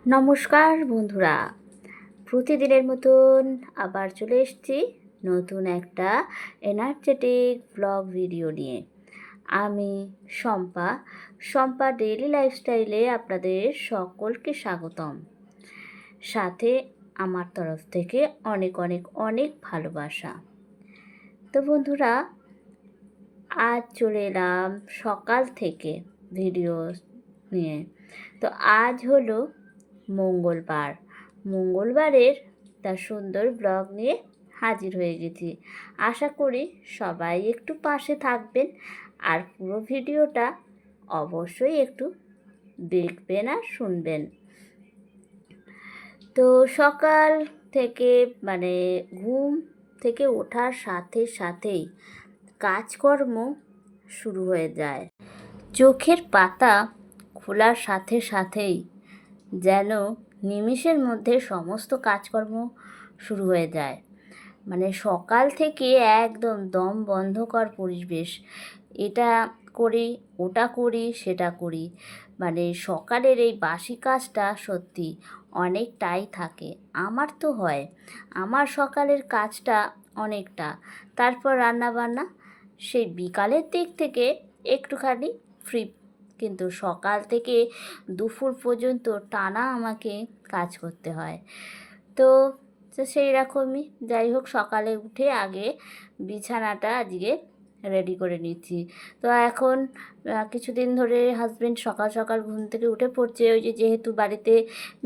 নমস্কার বন্ধুরা, প্রতিদিনের মতন আবার চলে এসেছি নতুন একটা এনার্জেটিক ব্লগ ভিডিও নিয়ে। আমি শম্পা ডেইলি লাইফস্টাইলে আপনাদের সকলকে স্বাগতম। সাথে আমার তরফ থেকে অনেক অনেক অনেক ভালোবাসা। তো বন্ধুরা, আজ চলে এলাম সকাল থেকে ভিডিও নিয়ে। তো আজ হলো মঙ্গলবারের তার সুন্দর ব্লগ নিয়ে হাজির হয়ে গেছি। আশা করি সবাই একটু পাশে থাকবেন আর পুরো ভিডিওটা অবশ্যই একটু দেখবেন আর শুনবেন। তো সকাল থেকে ঘুম থেকে ওঠার সাথে সাথেই কাজকর্ম শুরু হয়ে যায়। চোখের পাতা খোলার সাথে সাথেই যেন নিমেষের মধ্যে সমস্ত কাজকর্ম শুরু হয়ে যায়। সকাল থেকে একদম দম বন্ধকর পরিবেশ। এটা করি, ওটা করি, সেটা করি। সকালের এই বাসি কাজটা সত্যি অনেকটাই থাকে। আমার তো হয়, আমার সকালের কাজটা অনেকটা। তারপর রান্নাবান্না সেই বিকালের দিক থেকে একটুখানি ফ্রি, কিন্তু সকাল থেকে দুপুর পর্যন্ত টানা আমাকে কাজ করতে হয়। তো সেই রকমই, যাই হোক, সকালে উঠে আগে বিছানাটা আজকে রেডি করে নিচ্ছি। তো এখন কিছুদিন ধরে হাজবেন্ড সকাল সকাল ঘুম থেকে উঠে পড়ছে। যেহেতু বাড়িতে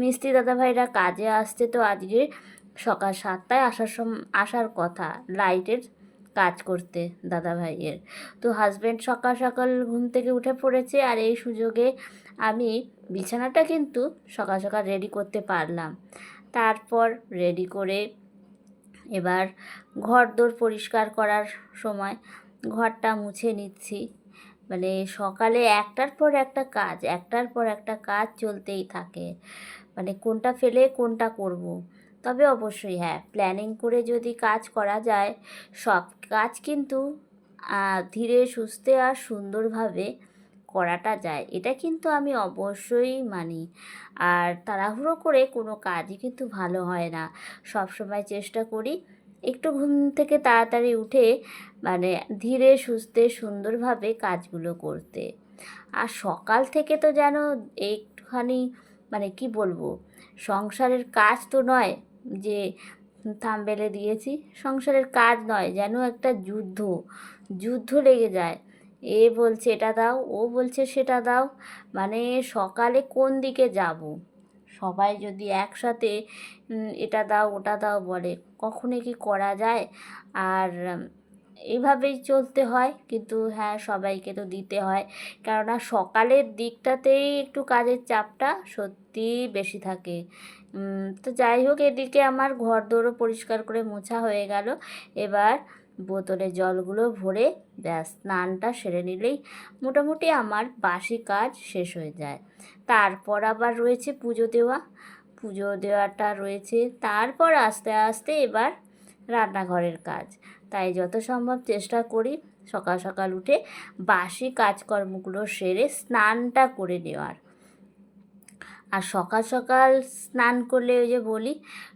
মিস্ত্রি দাদাভাইরা কাজে আসছে, তো আজকে সকাল 7টায় আসার কথা লাইটের কাজ করতে দাদাভাইয়ের। তো হাজবেন্ড সকাল সকাল ঘুম থেকে উঠে পড়েছে, আর এই সুযোগে আমি বিছানাটা কিন্তু সকাল সকাল রেডি করতে পারলাম। তারপর রেডি করে এবার ঘরদোর পরিষ্কার করার সময় ঘরটা মুছে নিচ্ছি। সকালে একটার পর একটা কাজ চলতেই থাকে। কোনটা ফেলে কোনটা করব। তবে অবশ্যই হ্যাঁ, প্ল্যানিং করে যদি কাজ করা যায়, সব কাজ কিন্তু ধীরে সুস্থে আর সুন্দরভাবে করাটা যায়। এটা কিন্তু আমি অবশ্যই মানি। আর তাড়াহুড়ো করে কোনো কাজই কিন্তু ভালো হয় না। সব সময় চেষ্টা করি একটু ঘুম থেকে তাড়াতাড়ি উঠে ধীরে সুস্থে সুন্দরভাবে কাজগুলো করতে। আর সকাল থেকে তো যেন একটুখানি কি বলবো, সংসারের কাজ তো নয় যে থাম্বনেলে দিয়েছি, সংসারের কাজ নয়, যেন একটা যুদ্ধ লেগে যায়। এ বলছে এটা দাও, ও বলছে সেটা দাও। সকালে কোন দিকে যাব? সবাই যদি একসাথে এটা দাও ওটা দাও বলে, কখনো কি করা যায়? আর এইভাবেই চলতে হয়। কিন্তু হ্যাঁ, সবাইকে তো দিতে হয়, কেননা সকালের দিকটাতেই একটু কাজের চাপটা সত্যিই বেশি থাকে। তো যাই হোক, এদিকে আমার ঘরদোরও পরিষ্কার করে মোছা হয়ে গেল। এবার বোতলে জলগুলো ভরে ব্যাস স্নানটা সেরে নিলেই মোটামুটি আমার বাসি কাজ শেষ হয়ে যায়। তারপর আবার রয়েছে পুজো দেওয়াটা রয়েছে। তারপর আস্তে আস্তে এবার রান্নাঘরের কাজ। তাই যত সম্ভব চেষ্টা করি সকাল সকাল উঠে বাসি কাজকর্মগুলো সেরে স্নানটা করে নেওয়ার। আর সকাল সকাল স্নান করলে বলি,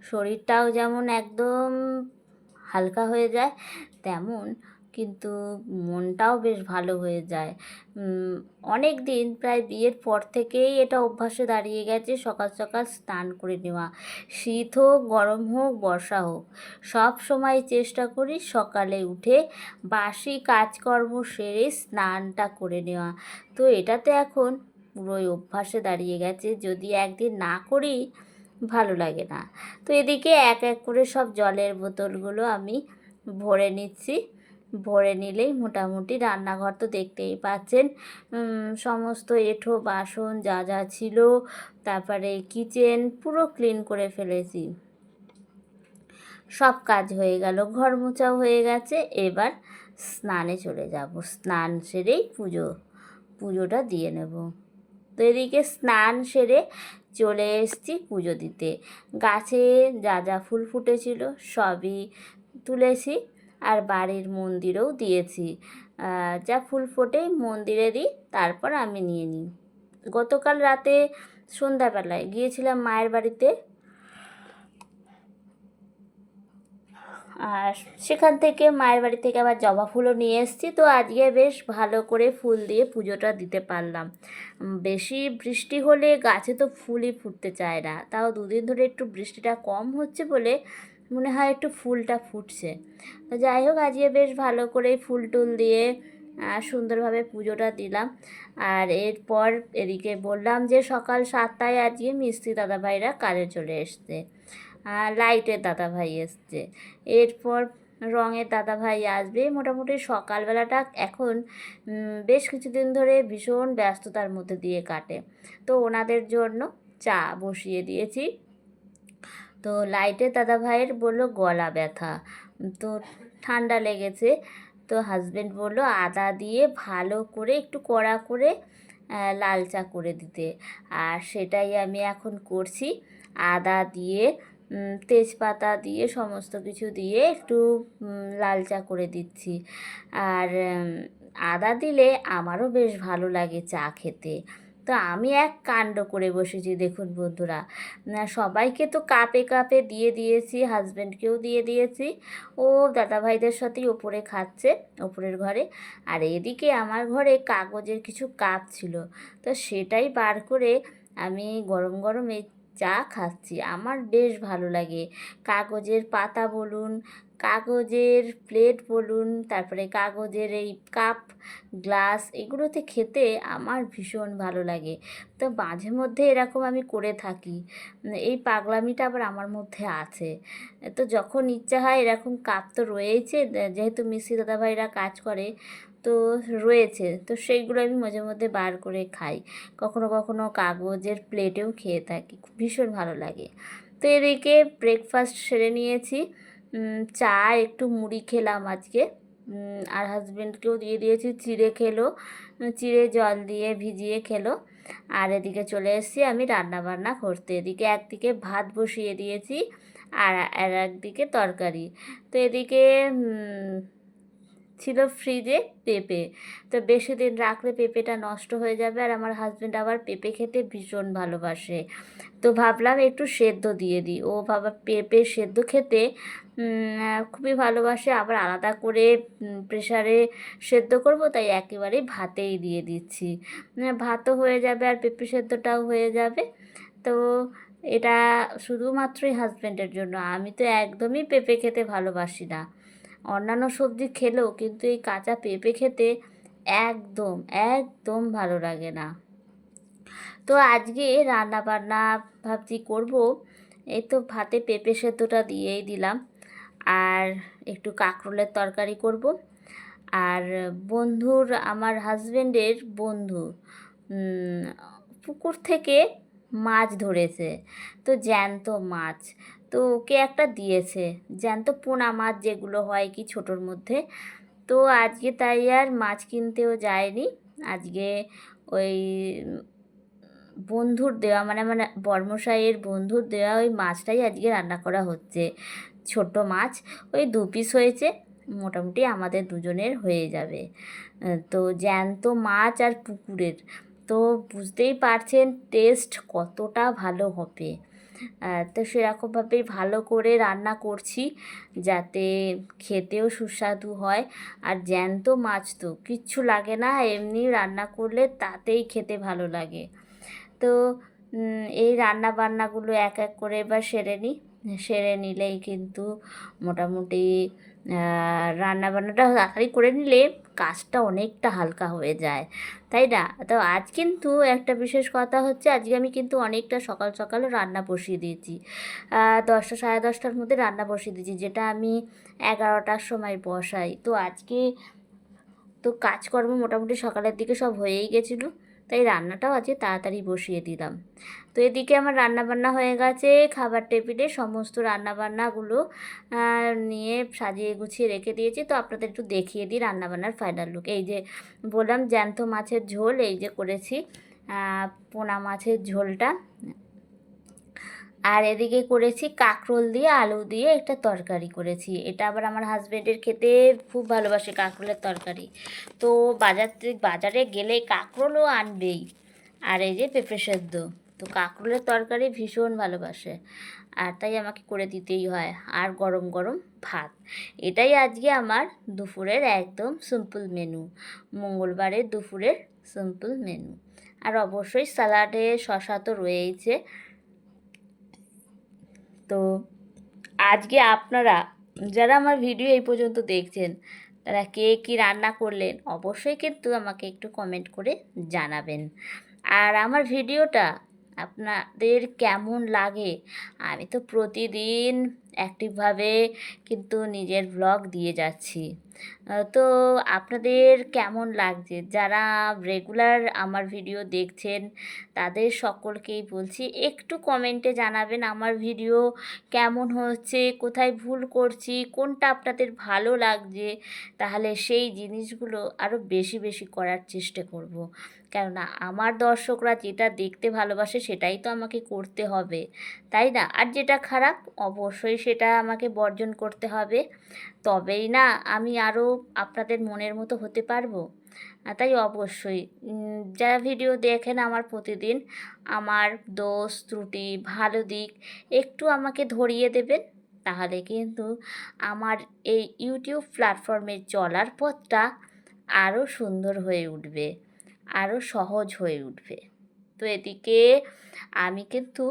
শরীরটাও যেমন একদম হালকা হয়ে যায়, তেমন কিন্তু মনটাও বেশ ভালো হয়ে যায়। অনেক দিন, প্রায় বিয়ের পর থেকেই এটা অভ্যাসে দাঁড়িয়ে গেছে সকাল সকাল স্নান করে নেওয়া। শীত হোক, গরম হোক, বর্ষা হোক, সব সময় চেষ্টা করি সকালে উঠে বাসি কাজকর্ম সেরে স্নানটা করে নেওয়া। তো এটাতে এখন পুরোই অভ্যাসে দাঁড়িয়ে গেছে। যদি একদিন না করি ভালো লাগে না। তো এদিকে এক এক করে সব জলের বোতলগুলো আমি ভরে নিচ্ছি। ভরে নিলেই মোটামুটি রান্নাঘর তো দেখতেই পাচ্ছেন, সমস্ত এঁঠো বাসন যা যা ছিল, তারপরে কিচেন পুরো ক্লিন করে ফেলেছি। সব কাজ হয়ে গেল, ঘর মোছাও হয়ে গেছে। এবার স্নানে চলে যাব। স্নান সেরেই পুজোটা দিয়ে নেব। তো এদিকে স্নান সেরে চলে এসেছি পুজো দিতে। গাছে যা যা ফুল ফুটেছিল সবই তুলেছি, আর বাড়ির মন্দিরেও দিয়েছি। যা ফুল ফোটে মন্দিরে দিই, তারপর আমি নিয়ে নিই। গতকাল রাতে সন্ধ্যাবেলায় গিয়েছিলাম মায়ের বাড়িতে, আর সেখান থেকে মায়ের বাড়ি থেকে আবার জবা ফুলও নিয়ে এসেছি। তো আজকে বেশ ভালো করে ফুল দিয়ে পুজোটা দিতে পারলাম। বেশি বৃষ্টি হলে গাছে তো ফুলই ফুটতে চায় না, তাও দুদিন ধরে একটু বৃষ্টিটা কম হচ্ছে বলে মনে হয় একটু ফুলটা ফুটছে। তো যাই হোক, আজকে বেশ ভালো করে ফুল টুল দিয়ে সুন্দরভাবে পুজোটা দিলাম। আর এরপর এদিকে বললাম যে সকাল 7টায় আজকে মিস্ত্রি দাদাভাইরা কাজে চলে এসছে, লাইটের দাদাভাই এসছে, এরপর রঙের দাদাভাই আসবে। মোটামুটি সকালবেলাটা এখন বেশ কিছুদিন ধরে ভীষণ ব্যস্ততার মধ্যে দিয়ে কাটে। তো ওনাদের জন্য চা বসিয়ে দিয়েছি। তো লাইটের দাদাভাইয়ের বললো গলা ব্যথা, তো ঠান্ডা লেগেছে। তো হাজব্যান্ড বললো আদা দিয়ে ভালো করে একটু কড়া করে লাল চা করে দিতে, আর সেটাই আমি এখন করছি। আদা দিয়ে তেজপাতা দিয়ে সমস্ত কিছু দিয়ে একটু লাল চা করে দিচ্ছি। আর আদা দিলে আমারও বেশ ভালো লাগে চা খেতে। তো আমি এক কাণ্ড করে বসেছি, দেখুন বন্ধুরা, সবাইকে তো কাপে কাপে দিয়ে দিয়েছি, হাজব্যান্ডকেও দিয়ে দিয়েছি, ও দাদাভাইদের সাথেই ওপরে খাচ্ছে ওপরের ঘরে। আর এদিকে আমার ঘরে কাগজের কিছু কাপ ছিল, তো সেটাই বার করে আমি গরম গরম এই চা খাচ্ছি। আমার বেশ ভালো লাগে। কাগজের পাতা বলুন, কাগজের প্লেট বলুন, তারপরে কাগজের এই কাপ গ্লাস, এগুলোতে খেতে আমার ভীষণ ভালো লাগে। তো মাঝে মধ্যে এরকম আমি করে থাকি, এই পাগলামিটা আবার আমার মধ্যে আছে। তো যখন ইচ্ছা হয় এরকম কাপ তো রয়েছে, যেহেতু মিস্ত্রি দাদাভাইরা কাজ করে তো রয়েছে, তো সেইগুলো আমি মাঝে মধ্যে বার করে খাই। কখনো কখনো কাগজের প্লেটেও খেয়ে থাকি, ভীষণ ভালো লাগে। তো এদিকে ব্রেকফাস্ট সেরে নিয়েছি, চা একটু মুড়ি খেলাম আজকে, আর হাজব্যান্ডকেও দিয়ে দিয়েছি, চিড়ে খেলো, চিড়ে জল দিয়ে ভিজিয়ে খেলো। আর এদিকে চলে এসেছি আমি রান্না বান্না করতে। এদিকে একদিকে ভাত বসিয়ে দিয়েছি আর একদিকে তরকারি। তো এদিকে ছিল ফ্রিজে পেঁপে, তো বেশি দিন রাখলে পেঁপেটা নষ্ট হয়ে যাবে, আর আমার হাজব্যান্ড আবার পেঁপে খেতে ভীষণ ভালোবাসে। তো ভাবলাম একটু সেদ্ধ দিয়ে দিই, ও বাবা পেঁপে সেদ্ধ খেতে খুবই ভালোবাসে। আবার আলাদা করে প্রেসারে সেদ্ধ করব, তাই একেবারেই ভাতেই দিয়ে দিচ্ছি, ভাতও হয়ে যাবে আর পেঁপে সেদ্ধটাও হয়ে যাবে। তো এটা শুধুমাত্রই হাজব্যান্ডের জন্য, আমি তো একদমই পেঁপে খেতে ভালোবাসি না। অন্যান্য সবজি খেলেও কিন্তু এই কাঁচা পেঁপে খেতে একদম একদম ভালো লাগে না। তো আজকে রান্না বান্না ভাবছি করব, এই তো ভাতে পেঁপে সেদ্ধটা দিয়েই দিলাম, আর একটু কাঁকরোলের তরকারি করব। আর বন্ধুর, আমার হাজব্যান্ডের বন্ধু পুকুর থেকে মাছ ধরেছে, তো জ্যান্ত মাছ, তো ওকে একটা দিয়েছে, জ্যান্ত পোনা মাছ যেগুলো হয় কি ছোটোর মধ্যে। তো আজকে তাই আর মাছ কিনতেও যায়নি, আজকে ওই বন্ধুর দেওয়া মানে বর্মশাইয়ের বন্ধুর দেওয়া ওই মাছটাই আজকে রান্না করা হচ্ছে। ছোট মাছ, ওই 2 পিস হয়েছে, মোটামুটি আমাদের দুজনের হয়ে যাবে। তো জ্যান্ত মাছ আর পুকুরের, তো বুঝতেই পারছেন টেস্ট কতটা ভালো হবে। তো সেরকমভাবেই ভালো করে রান্না করছি যাতে খেতেও সুস্বাদু হয়। আর জ্যান্ত মাছ তো কিচ্ছু লাগে না, এমনি রান্না করলে তাতেই খেতে ভালো লাগে। তো এই রান্না বান্নাগুলো এক এক করে এবার সেরে নিই, সেরে নিলেই কিন্তু মোটামুটি রান্না বান্নাটা তাড়াতাড়ি করে নিলে কাজটা অনেকটা হালকা হয়ে যায়, তাই না? তো আজ কিন্তু একটা বিশেষ কথা হচ্ছে, আজকে আমি কিন্তু অনেকটা সকাল সকাল রান্না বসিয়ে দিয়েছি, 10টা সাড়ে 10টার মধ্যে রান্না বসিয়ে দিয়েছি, যেটা আমি 11টার সময় বসাই। তো আজকে তো কাজকর্ম মোটামুটি সকালের দিকে সব হয়েই গেছিলো, তাই রান্নাটাও আজকে তাড়াতাড়ি বসিয়ে দিলাম। তো এদিকে আমার রান্নাবান্না হয়ে গেছে, খাবার টেবিলে সমস্ত রান্নাবান্নাগুলো নিয়ে সাজিয়ে গুছিয়ে রেখে দিয়েছি। তো আপনাদের একটু দেখিয়ে দিই রান্নাবান্নার ফাইনাল লুক। এই যে বললাম জ্যান্ত মাছের ঝোল, এই যে করেছি পোনা মাছের ঝোলটা, আর এদিকে করেছি কাঁকরোল দিয়ে আলু দিয়ে একটা তরকারি করেছি। এটা আবার আমার হাজব্যান্ডের খেতে খুব ভালোবাসে কাঁকরোলের তরকারি, তো বাজারে গেলে কাঁকরোলও আনবেই। আর এই যে পেঁপে সেদ্ধ, তো কাঁকরোলের তরকারি ভীষণ ভালোবাসে, আর তাই আমাকে করে দিতেই হয়। আর গরম গরম ভাত, এটাই আজকে আমার দুপুরের একদম সিম্পল মেনু, মঙ্গলবারের দুপুরের সিম্পল মেনু। আর অবশ্যই স্যালাডে শশা তো রয়েইছে। তো আজকে আপনারা যারা আমার ভিডিও এই পর্যন্ত দেখছেন, তারা কে কী রান্না করলেন অবশ্যই কিন্তু আমাকে একটু কমেন্ট করে জানাবেন। আর আমার ভিডিওটা আপনাদের কেমন লাগে, আমি তো প্রতিদিন অ্যাক্টিভভাবে কিন্তু নিজের ব্লগ দিয়ে যাচ্ছি। তো আপনাদের কেমন লাগছে, যারা রেগুলার আমার ভিডিও দেখছেন তাদের সকলকেই বলছি একটু কমেন্টে জানাবেন আমার ভিডিও কেমন হচ্ছে, কোথায় ভুল করছি, কোনটা আপনাদের ভালো লাগছে। তাহলে সেই জিনিসগুলো আরও বেশি বেশি করার চেষ্টা করব। কেননা আমার দর্শকরা যেটা দেখতে ভালোবাসে সেটাই তো আমাকে করতে হবে, তাই না? আর যেটা খারাপ অবশ্যই সেটা আমাকে বর্জন করতে হবে, তবেই না আমি আরও আপনাদের মনের মতো হতে পারবো। তাই অবশ্যই যারা ভিডিও দেখেন আমার প্রতিদিন, আমার দোষ ত্রুটি ভালো দিক একটু আমাকে ধরিয়ে দেবেন, তাহলে কিন্তু আমার এই ইউটিউব প্ল্যাটফর্মে চলার পথটা আরও সুন্দর হয়ে উঠবে, আরও সহজ হয়ে উঠবে। তো এদিকে আমি কিন্তু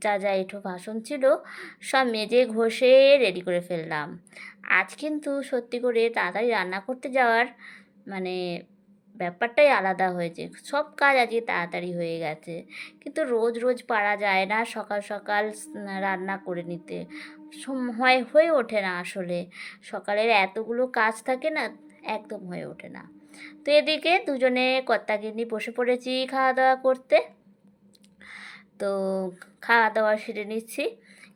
যা যা এঁঠো বাসন ছিল সব মেজে ঘষে রেডি করে ফেললাম। আজ কিন্তু সত্যি করে তাড়াতাড়ি রান্না করতে যাওয়ার মানে ব্যাপারটাই আলাদা হয়েছে, সব কাজ আজকে তাড়াতাড়ি হয়ে গেছে। কিন্তু রোজ রোজ পারা যায় না সকাল সকাল রান্না করে নিতে, সময় হয়ে ওঠে না আসলে, সকালের এতগুলো কাজ থাকে না, একদম হয়ে ওঠে না। তো এদিকে দুজনে কর্তাগিন্নি বসে পড়েছি খাওয়া দাওয়া করতে। তো খাওয়া দাওয়া সেরে নিচ্ছি,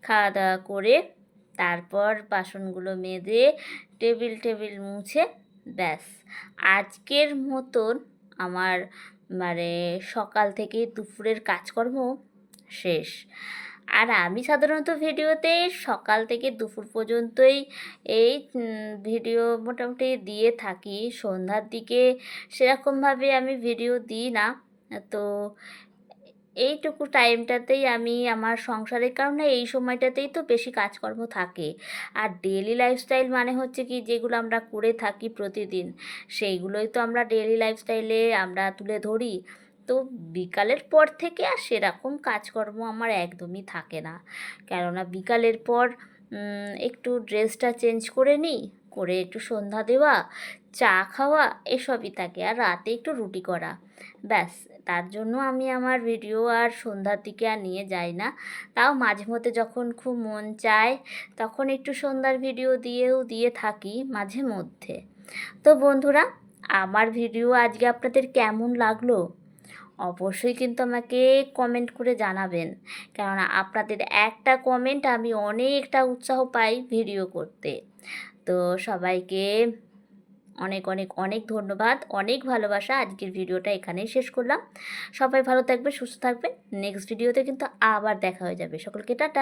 খাওয়া দাওয়া করে তারপর বাসনগুলো মেজে টেবিল মুছে ব্যাস আজকের মতন আমার মানে সকাল থেকে দুপুরের কাজকর্ম শেষ। আর আমি সাধারণত ভিডিওতে সকাল থেকে দুপুর পর্যন্তই এই ভিডিও মোটামুটি দিয়ে থাকি, সন্ধ্যার দিকে সেরকমভাবে আমি ভিডিও দিই না। তো এইটুকু টাইমটাতেই আমি আমার সংসারের কারণে এই সময়টাতেই তো বেশি কাজকর্ম থাকে। আর ডেইলি লাইফস্টাইল মানে হচ্ছে কি, যেগুলো আমরা করে থাকি প্রতিদিন সেইগুলোই তো আমরা ডেইলি লাইফস্টাইলে আমরা তুলে ধরি। তো বিকালের পর থেকে আর সেরকম কাজকর্ম আমার একদমই থাকে না, কেননা বিকালের পর একটু ড্রেসটা চেঞ্জ করে নিই, করে একটু সন্ধ্যা দেওয়া, চা খাওয়া এসবই থাকে, আর রাতে একটু রুটি করা, ব্যাস। তার জন্য আমি আমার ভিডিও আর সন্ধ্যার দিকে আর নিয়ে যাই না। তাও মাঝে মধ্যে যখন খুব মন চায় তখন একটু সন্ধ্যার ভিডিও দিয়ে থাকি মাঝে মধ্যে। তো বন্ধুরা, আমার ভিডিও আজকে আপনাদের কেমন লাগলো অবশ্যই কিন্তু আমাকে কমেন্ট করে জানাবেন, কেননা আপনাদের একটা কমেন্ট আমি অনেকটা উৎসাহ পাই ভিডিও করতে। তো সবাইকে অনেক অনেক অনেক ধন্যবাদ, অনেক ভালোবাসা। আজকের ভিডিওটা এখানেই শেষ করলাম। সবাই ভালো থাকবে, সুস্থ থাকবে, নেক্সট ভিডিওতে কিন্তু আবার দেখা হয়ে যাবে। সকলকে টাটা।